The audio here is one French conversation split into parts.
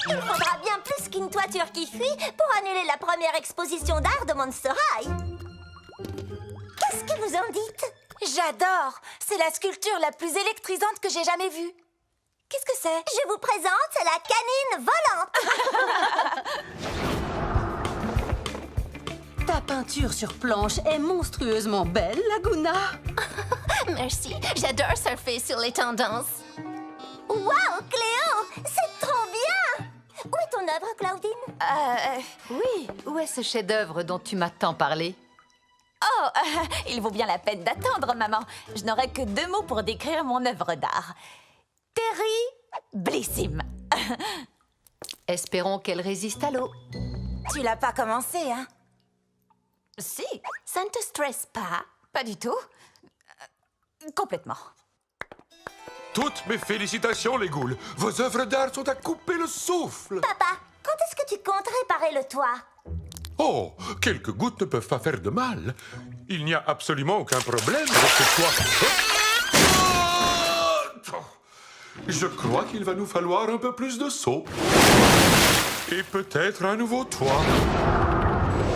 Il faudra bien plus qu'une toiture qui fuit pour annuler la première exposition d'art de Monster High. Qu'est-ce que vous en dites? J'adore! C'est la sculpture la plus électrisante que j'ai jamais vue. Qu'est-ce que c'est? Je vous présente la canine volante. Ta peinture sur planche est monstrueusement belle, Laguna. Merci, j'adore surfer sur les tendances. Waouh, Cléo, c'est trop bien! Où est ton œuvre, Claudine? Oui, où est ce chef-d'œuvre dont tu m'as tant parlé? Oh, il vaut bien la peine d'attendre, maman. Je n'aurai que 2 mots pour décrire mon œuvre d'art. Terriblissime. Espérons qu'elle résiste à l'eau. Tu l'as pas commencé, hein? Si, ça ne te stresse pas? Pas du tout. Complètement. Toutes mes félicitations, les ghouls. Vos œuvres d'art sont à couper le souffle. Papa, quand est-ce que tu comptes réparer le toit? Oh, quelques gouttes ne peuvent pas faire de mal. Il n'y a absolument aucun problème avec ce toit. Je crois qu'il va nous falloir un peu plus de seaux. Et peut-être un nouveau toit.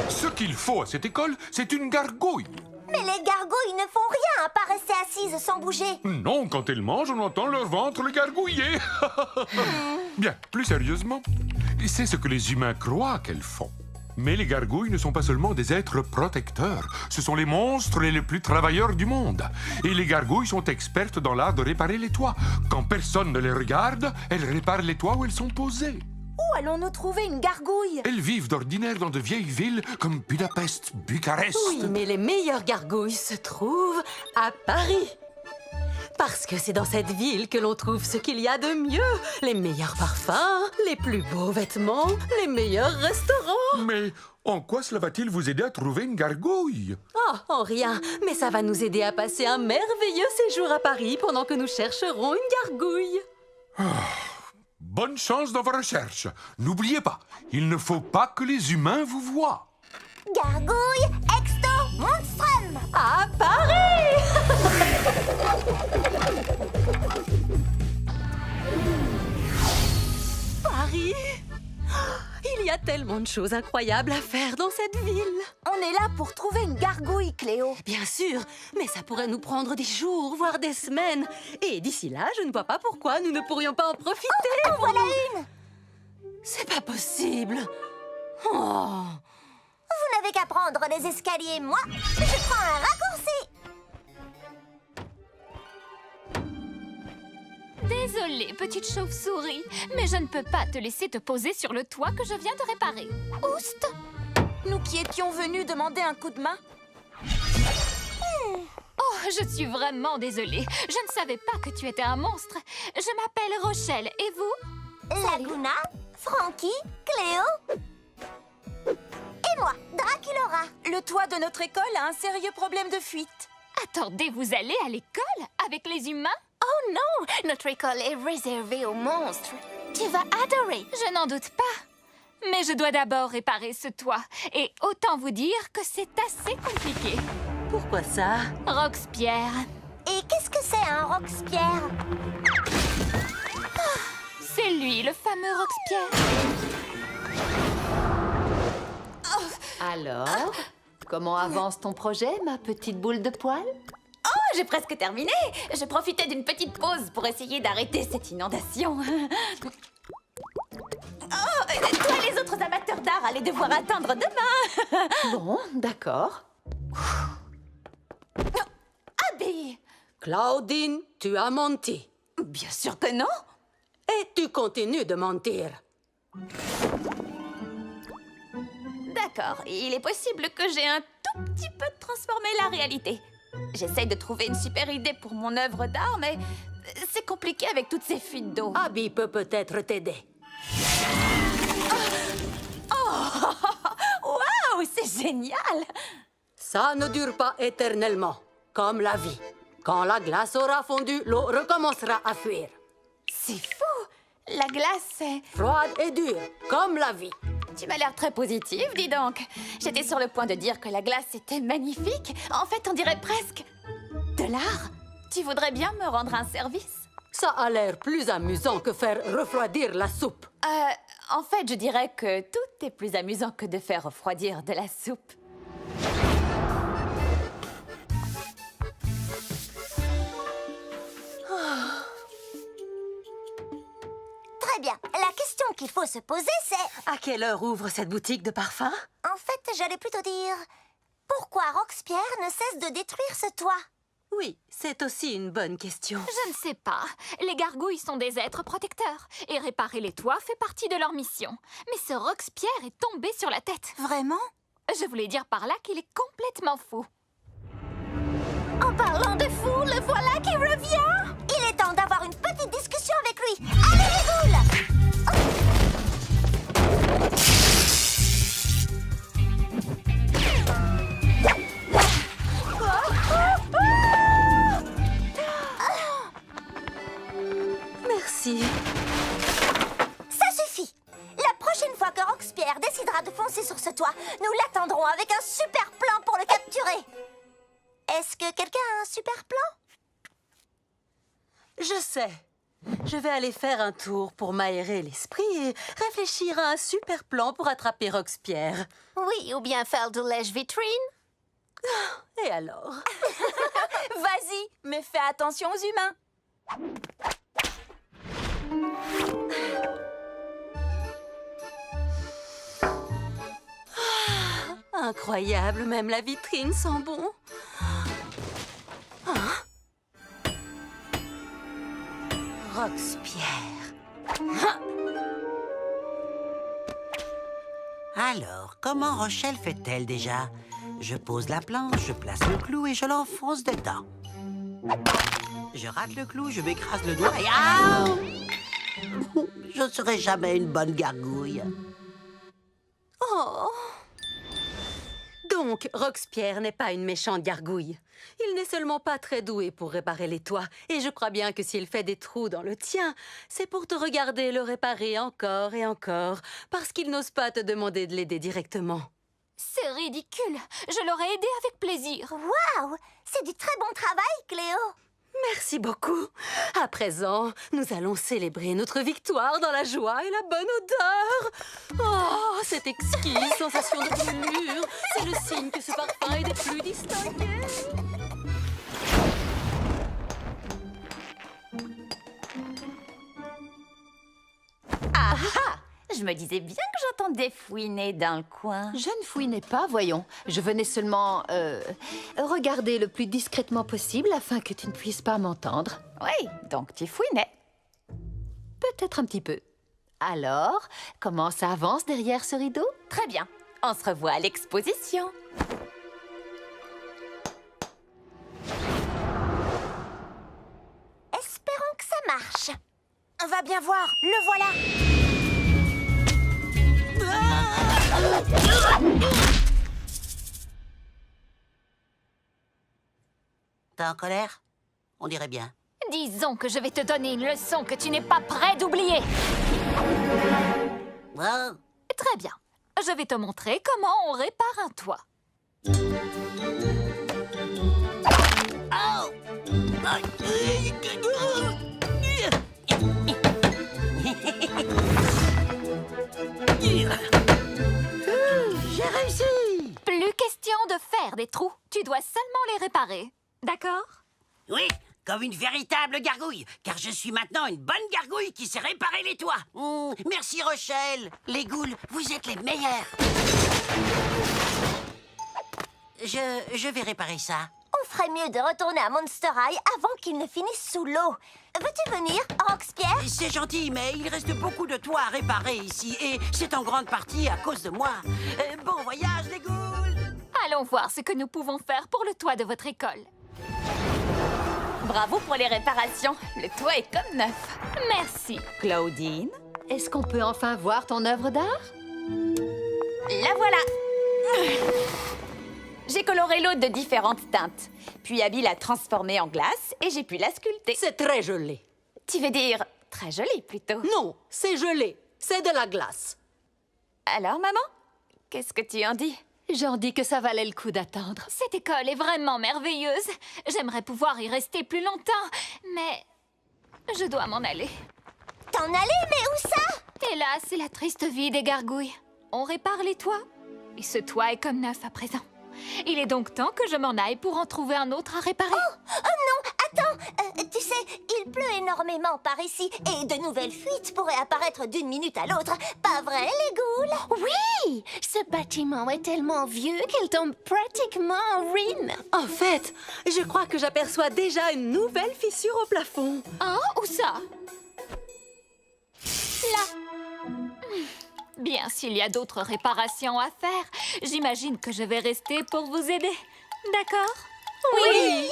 Ce qu'il faut à cette école, c'est une gargouille. Mais les gargouilles ne font rien à part rester assises sans bouger. Non, quand elles mangent, on entend leur ventre le gargouiller. Bien, plus sérieusement, c'est ce que les humains croient qu'elles font. Mais les gargouilles ne sont pas seulement des êtres protecteurs. Ce sont les monstres les plus travailleurs du monde. Et les gargouilles sont expertes dans l'art de réparer les toits. Quand personne ne les regarde, elles réparent les toits où elles sont posées. Où allons-nous trouver une gargouille? Elles vivent d'ordinaire dans de vieilles villes comme Budapest, Bucarest. Oui, mais les meilleures gargouilles se trouvent à Paris. Parce que c'est dans cette ville que l'on trouve ce qu'il y a de mieux. Les meilleurs parfums, les plus beaux vêtements, les meilleurs restaurants. Mais en quoi cela va-t-il vous aider à trouver une gargouille? Oh, en rien. Mais ça va nous aider à passer un merveilleux séjour à Paris pendant que nous chercherons une gargouille. Bonne chance dans vos recherches. N'oubliez pas, il ne faut pas que les humains vous voient. Gargouille exto monstrum! À Paris! Paris! Il y a tellement de choses incroyables à faire dans cette ville. On est là pour trouver une gargouille, Cléo. Bien sûr, mais ça pourrait nous prendre des jours, voire des semaines. Et d'ici là, je ne vois pas pourquoi nous ne pourrions pas en profiter. En voilà une! C'est pas possible. Oh. Vous n'avez qu'à prendre les escaliers, moi, je prends un raccourci. Désolée, petite chauve-souris, mais je ne peux pas te laisser te poser sur le toit que je viens de réparer. Oust! Nous qui étions venus demander un coup de main. Oh, je suis vraiment désolée. Je ne savais pas que tu étais un monstre. Je m'appelle Rochelle, et vous? Laguna, Frankie, Cléo et moi, Draculaura. Le toit de notre école a un sérieux problème de fuite. Attendez, vous allez à l'école avec les humains? Oh non, notre école est réservée aux monstres. Tu vas adorer. Je n'en doute pas. Mais je dois d'abord réparer ce toit. Et autant vous dire que c'est assez compliqué. Pourquoi ça? Roxpierre. Et qu'est-ce que c'est un Roxpierre? C'est lui, le fameux Roxpierre. Alors, comment avance ton projet, ma petite boule de poil? Oh, j'ai presque terminé. Je profitais d'une petite pause pour essayer d'arrêter cette inondation. Oh, toi, les autres amateurs d'art allez devoir attendre demain. Bon, d'accord. Abby! Claudine, tu as menti. Bien sûr que non. Et tu continues de mentir. D'accord, il est possible que j'ai un tout petit peu transformé la réalité. J'essaye de trouver une super idée pour mon œuvre d'art, mais c'est compliqué avec toutes ces fuites d'eau. Abby peut peut-être t'aider. Waouh, c'est génial! Ça ne dure pas éternellement, comme la vie. Quand la glace aura fondu, l'eau recommencera à fuir. C'est fou! La glace, c'est... Froide et dure, comme la vie. Tu m'as l'air très positive, dis donc. J'étais sur le point de dire que la glace était magnifique. En fait, on dirait presque de l'art. Tu voudrais bien me rendre un service? Ça a l'air plus amusant que faire refroidir la soupe. En fait, je dirais que tout est plus amusant que de faire refroidir de la soupe. Très bien. La question qu'il faut se poser, c'est... À quelle heure ouvre cette boutique de parfums? En fait, j'allais plutôt dire... Pourquoi Roxpierre ne cesse de détruire ce toit? Oui, c'est aussi une bonne question. Je ne sais pas. Les gargouilles sont des êtres protecteurs. Et réparer les toits fait partie de leur mission. Mais ce Roxpierre est tombé sur la tête. Vraiment? Je voulais dire par là qu'il est complètement fou. En parlant de fou, le voilà qui revient! Il est temps d'avoir une petite discussion avec lui. Allez, les boules! Merci. Ça suffit! La prochaine fois que Roxpierre décidera de foncer sur ce toit, nous l'attendrons avec un super plan pour le capturer. Est-ce que quelqu'un a un super plan? Je sais. Je vais aller faire un tour pour m'aérer l'esprit et réfléchir à un super plan pour attraper Roxpierre. Oui, ou bien faire du lèche-vitrine. Et alors? Vas-y, mais fais attention aux humains. Incroyable, même la vitrine sent bon. Roxpierre. Alors, comment Rochelle fait-elle déjà? Je pose la planche, je place le clou et je l'enfonce dedans. Je rate le clou, je m'écrase le doigt et... Ah! Je ne serai jamais une bonne gargouille. Oh. Donc, Roxpierre n'est pas une méchante gargouille. Il n'est seulement pas très doué pour réparer les toits. Et je crois bien que s'il fait des trous dans le tien, c'est pour te regarder le réparer encore et encore, parce qu'il n'ose pas te demander de l'aider directement. C'est ridicule. Je l'aurais aidé avec plaisir. Waouh! C'est du très bon travail, Cléo. Merci beaucoup. À présent, nous allons célébrer notre victoire dans la joie et la bonne odeur. Oh, cette exquise sensation de brûlure. C'est le signe que ce parfum est des plus distingués. Ah ah! Je me disais bien que j'entendais fouiner dans le coin. Je ne fouinais pas, voyons. Je venais seulement regarder le plus discrètement possible afin que tu ne puisses pas m'entendre. Oui, donc tu fouinais. Peut-être un petit peu. Alors, comment ça avance derrière ce rideau? Très bien. On se revoit à l'exposition. Espérons que ça marche. Va bien voir, le voilà. T'es en colère? On dirait bien. Disons que je vais te donner une leçon que tu n'es pas prêt d'oublier. Oh. Très bien. Je vais te montrer comment on répare un toit. J'ai réussi! Plus question de faire des trous. Tu dois seulement les réparer. D'accord? Oui, comme une véritable gargouille, car je suis maintenant une bonne gargouille qui sait réparer les toits. Merci Rochelle. Les ghouls, vous êtes les meilleurs. Je vais réparer ça. On ferait mieux de retourner à Monster High avant qu'il ne finisse sous l'eau. Veux-tu venir, Roxpierre? C'est gentil, mais il reste beaucoup de toits à réparer ici, et c'est en grande partie à cause de moi. Bon voyage, les ghouls! Allons voir ce que nous pouvons faire pour le toit de votre école. Bravo pour les réparations. Le toit est comme neuf. Merci. Claudine, Est-ce qu'on peut enfin voir ton œuvre d'art? la voilà. J'ai coloré l'eau de différentes teintes. Puis Abby l'a transformée en glace et j'ai pu la sculpter. C'est très gelé. Tu veux dire très joli plutôt. Non, c'est gelé. C'est de la glace. Alors, maman, qu'est-ce que tu en dis? J'en dis que ça valait le coup d'attendre. Cette école est vraiment merveilleuse. J'aimerais pouvoir y rester plus longtemps, mais je dois m'en aller. T'en aller, mais où ça? Et là, c'est la triste vie des gargouilles. On répare les toits, et ce toit est comme neuf à présent. Il est donc temps que je m'en aille pour en trouver un autre à réparer. Oh non, attends, tu sais, il pleut énormément par ici et de nouvelles fuites pourraient apparaître d'une minute à l'autre. Pas vrai, les ghouls? Oui, ce bâtiment est tellement vieux qu'il tombe pratiquement en ruine. En fait, je crois que j'aperçois déjà une nouvelle fissure au plafond. Hein? Où ça? Là. Bien, s'il y a d'autres réparations à faire, j'imagine que je vais rester pour vous aider. D'accord? Oui!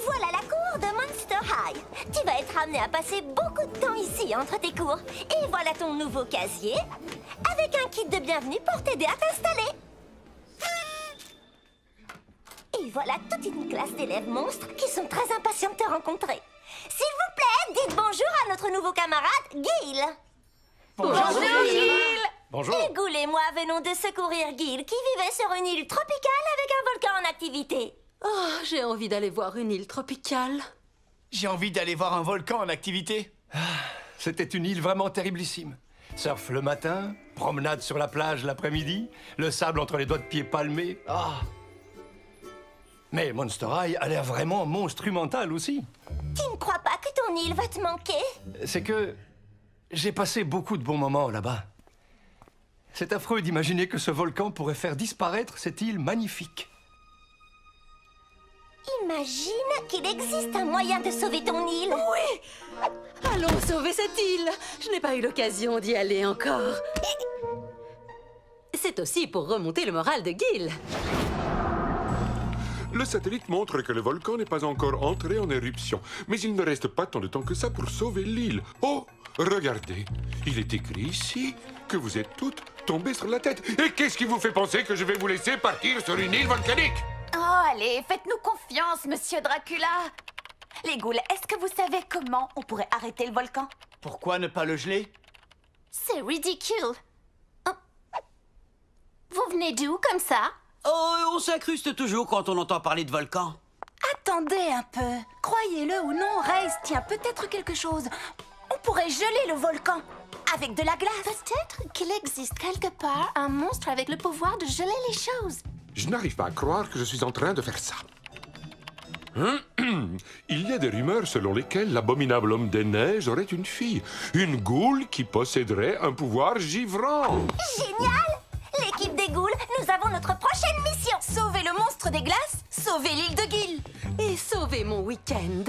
Voilà la cour de Monster High. Tu vas être amené à passer beaucoup de temps ici entre tes cours. Et voilà ton nouveau casier avec un kit de bienvenue pour t'aider à t'installer. Et voilà toute une classe d'élèves monstres qui sont très impatients de te rencontrer. S'il vous plaît, dites bonjour à notre nouveau camarade, Gil. Bonjour, Gil. Bonjour. Et Ghoul et moi venons de secourir Gil qui vivait sur une île tropicale avec un volcan en activité. Oh, j'ai envie d'aller voir une île tropicale. J'ai envie d'aller voir un volcan en activité. C'était une île vraiment terriblissime. Surf le matin, promenade sur la plage l'après-midi, le sable entre les doigts de pied palmés. Ah! Mais Monster High a l'air vraiment monumental aussi. Tu ne crois pas que ton île va te manquer? C'est que j'ai passé beaucoup de bons moments là-bas. C'est affreux d'imaginer que ce volcan pourrait faire disparaître cette île magnifique. Imagine qu'il existe un moyen de sauver ton île. Oui! Allons sauver cette île. Je n'ai pas eu l'occasion d'y aller encore. C'est aussi pour remonter le moral de Gil. Le satellite montre que le volcan n'est pas encore entré en éruption. Mais il ne reste pas tant de temps que ça pour sauver l'île. Oh, regardez, il est écrit ici que vous êtes toutes tombées sur la tête. Et qu'est-ce qui vous fait penser que je vais vous laisser partir sur une île volcanique? Oh, allez, faites-nous confiance, monsieur Dracula. Les ghouls, est-ce que vous savez comment on pourrait arrêter le volcan? Pourquoi ne pas le geler? C'est ridicule. Oh. Vous venez d'où comme ça? Oh, on s'incruste toujours quand on entend parler de volcan. Attendez un peu. Croyez-le ou non, Race tient peut-être quelque chose. On pourrait geler le volcan avec de la glace. Peut-être qu'il existe quelque part un monstre avec le pouvoir de geler les choses. Je n'arrive pas à croire que je suis en train de faire ça. Il y a des rumeurs selon lesquelles l'abominable homme des neiges aurait une fille. Une goule qui posséderait un pouvoir givrant. Génial! L'équipe des ghouls, nous avons notre prochaine mission. Sauver le monstre des glaces, sauver l'île de Gil. Et sauver mon week-end.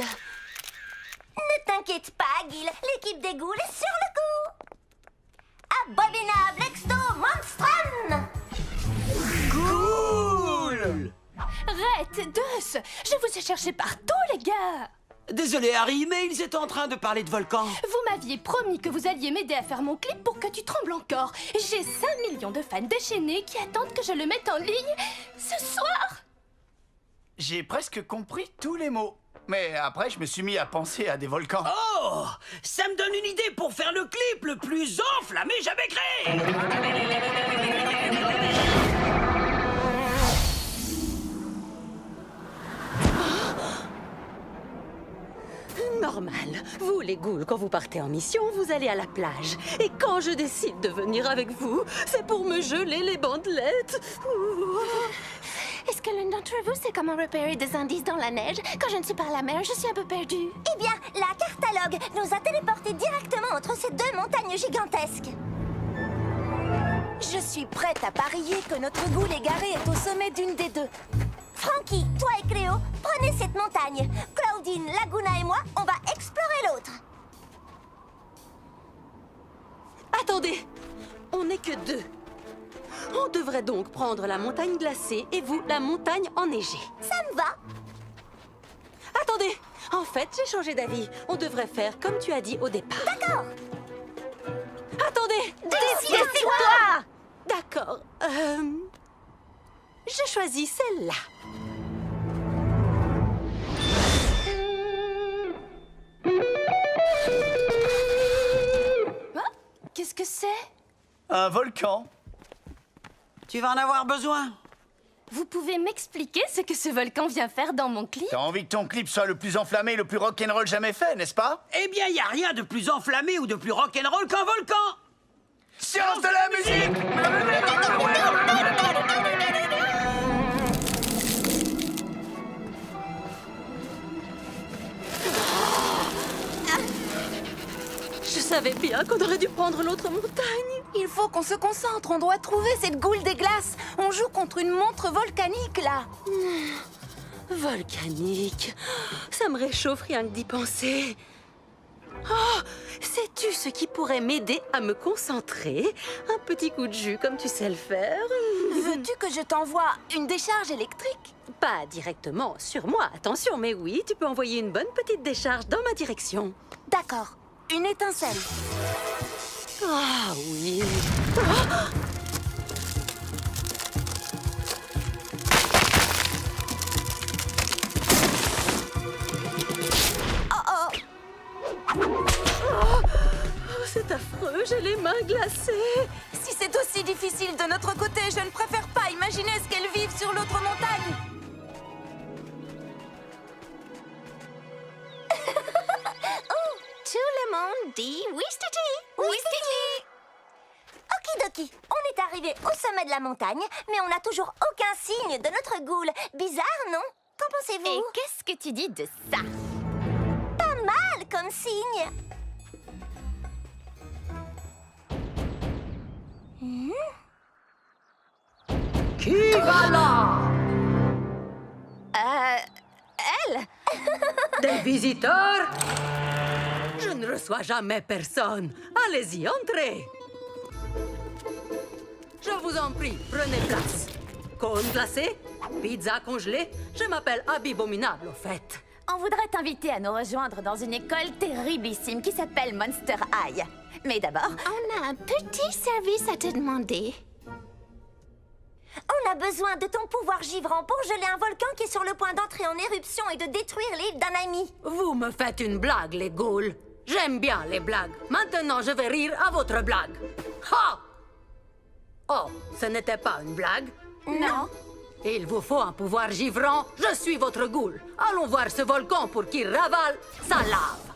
Ne t'inquiète pas, Gil. L'équipe des ghouls est sur le coup. Abominable Exto Monstrum! Cool! Red, Deux, je vous ai cherché partout, les gars. Désolé, Harry, mais ils étaient en train de parler de volcan. Vous m'aviez promis que vous alliez m'aider à faire mon clip pour que tu trembles encore. J'ai 5 millions de fans déchaînés qui attendent que je le mette en ligne ce soir. J'ai presque compris tous les mots. Mais après, je me suis mis à penser à des volcans. Oh! Ça me donne une idée pour faire le clip le plus enflammé jamais créé! Normal. Vous, les ghouls, quand vous partez en mission, vous allez à la plage. Et quand je décide de venir avec vous, c'est pour me geler les bandelettes. Ouh. Est-ce que l'un d'entre vous sait comment repérer des indices dans la neige? Quand je ne suis pas à la mer, je suis un peu perdue. Eh bien, la cartalogue nous a téléportés directement entre ces deux montagnes gigantesques. Je suis prête à parier que notre ghoul égaré est au sommet d'une des deux. Frankie, toi et Cléo, prenez cette montagne. Claudine, Laguna et moi, on va explorer l'autre. Attendez, on n'est que deux. On devrait donc prendre la montagne glacée et vous, la montagne enneigée. Ça me va. Attendez, en fait, j'ai changé d'avis. On devrait faire comme tu as dit au départ. D'accord. Attendez, Décide-toi. D'accord. Je choisis celle-là. Qu'est-ce que c'est? Un volcan. Tu vas en avoir besoin. Vous pouvez m'expliquer ce que ce volcan vient faire dans mon clip? T'as envie que ton clip soit le plus enflammé et le plus rock'n'roll jamais fait, n'est-ce pas? Eh bien, y a rien de plus enflammé ou de plus rock'n'roll qu'un volcan. Science de la musique! Je savais bien qu'on aurait dû prendre l'autre montagne. Il faut qu'on se concentre, on doit trouver cette goule des glaces. On joue contre une montre volcanique, là. Volcanique. Ça me réchauffe rien que d'y penser. Oh, sais-tu ce qui pourrait m'aider à me concentrer? Un petit coup de jus comme tu sais le faire. Veux-tu que je t'envoie une décharge électrique? Pas directement sur moi, attention, mais oui, tu peux envoyer une bonne petite décharge dans ma direction. D'accord. Une étincelle. Ah oui. C'est affreux, j'ai les mains glacées. Si c'est aussi difficile de notre côté, je ne préfère pas imaginer ce qu'elles vivent sur l'autre montagne. Tout le monde dit Wistiti. Wistiti. Okidoki, on est arrivé au sommet de la montagne, mais on n'a toujours aucun signe de notre goule. Bizarre, non? Qu'en pensez-vous? Et qu'est-ce que tu dis de ça? Pas mal comme signe. Qui va là? Elle? Des visiteurs? Je ne reçois jamais personne. Allez-y, entrez. Je vous en prie, prenez place. Cône glacé? Pizza congelée? Je m'appelle Abibominable, au fait. On voudrait t'inviter à nous rejoindre dans une école terriblissime qui s'appelle Monster High. Mais d'abord, On a un petit service à te demander. On a besoin de ton pouvoir givrant pour geler un volcan qui est sur le point d'entrer en éruption et de détruire l'île d'un ami. Vous me faites une blague, les ghouls. J'aime bien les blagues. Maintenant, je vais rire à votre blague. Ha! Oh, ce n'était pas une blague? Non. Il vous faut un pouvoir givrant. Je suis votre ghoul. Allons voir ce volcan pour qu'il ravale sa lave.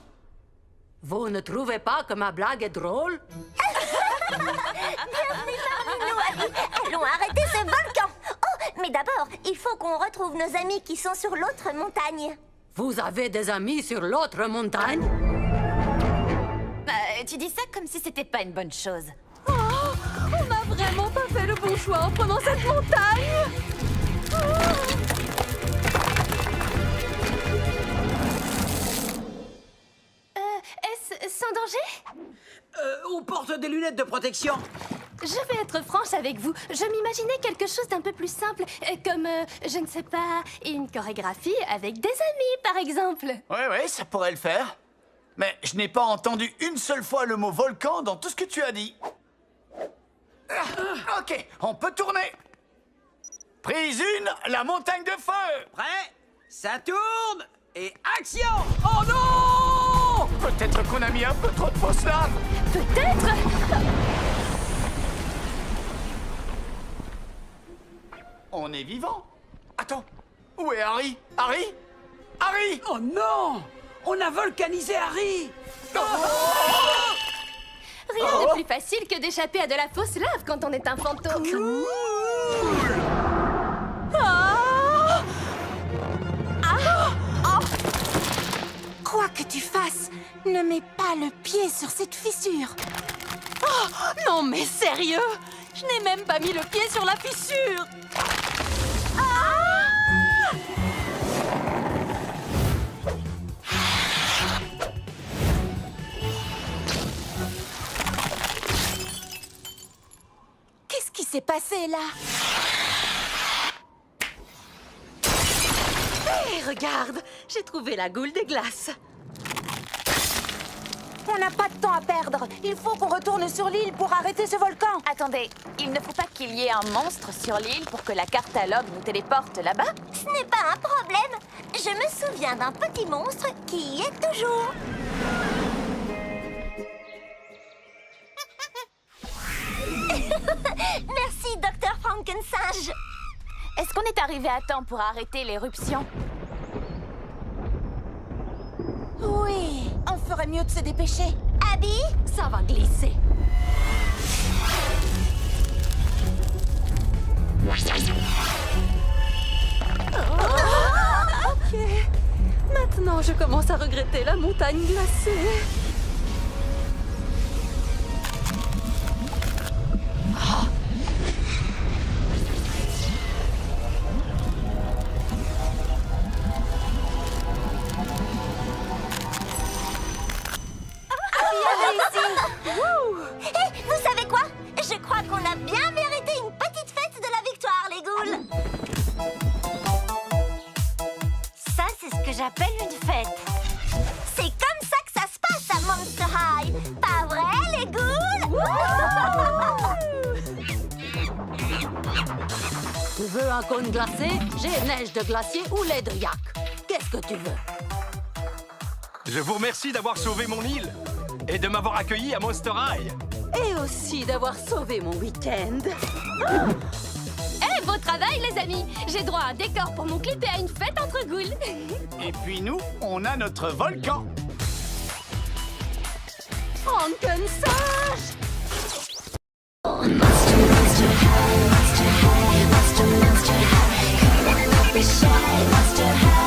Vous ne trouvez pas que ma blague est drôle? Bienvenue parmi nous, Ali. Allons arrêter ce volcan. Oh, mais d'abord, il faut qu'on retrouve nos amis qui sont sur l'autre montagne. Vous avez des amis sur l'autre montagne? tu dis ça comme si c'était pas une bonne chose. Oh, on n'a vraiment pas fait le bon choix en prenant cette montagne. Est-ce sans danger? On porte des lunettes de protection. Je vais être franche avec vous. Je m'imaginais quelque chose d'un peu plus simple, comme, je ne sais pas, une chorégraphie avec des amis, par exemple. Ouais, ça pourrait le faire. Mais je n'ai pas entendu une seule fois le mot volcan dans tout ce que tu as dit. Ok, on peut tourner. Prise 1, la montagne de feu. Prêt? Ça tourne et action! Oh non! Peut-être qu'on a mis un peu trop de fausse lave. Peut-être. On est vivant. Attends, où est Harry? Harry? Harry! Oh non! On a volcanisé Harry! Rien de plus facile que d'échapper à de la fausse lave quand on est un fantôme. Quoi que tu fasses, ne mets pas le pied sur cette fissure. Oh, non mais sérieux? Je n'ai même pas mis le pied sur la fissure. Qu'est-ce qui s'est passé là? Hé, regarde, j'ai trouvé la goule des glaces. On n'a pas de temps à perdre. Il faut qu'on retourne sur l'île pour arrêter ce volcan. Attendez, il ne faut pas qu'il y ait un monstre sur l'île pour que la cartalogue nous téléporte là-bas? Ce n'est pas un problème. Je me souviens d'un petit monstre qui y est toujours. Merci, Dr. Frankensinge. Est-ce qu'on est arrivé à temps pour arrêter l'éruption? Oui, on ferait mieux de se dépêcher. Abby, Ça va glisser. Ok. Maintenant, je commence à regretter la montagne glacée. hé, vous savez quoi? Je crois qu'on a bien mérité une petite fête de la victoire, les ghouls. Ça, c'est ce que j'appelle une fête. C'est comme ça que ça se passe à Monster High. Pas vrai, les ghouls? Tu veux un cône glacé? J'ai neige de glacier ou lait de yak. Qu'est-ce que tu veux? Je vous remercie d'avoir sauvé mon île et de m'avoir accueilli à Monster High. Et aussi d'avoir sauvé mon week-end. Eh, beau travail, les amis! J'ai droit à un décor pour mon clip et à une fête entre ghouls. Et puis nous, on a notre volcan. Frankensage! Monster High, come on, don't be shy, Monster High.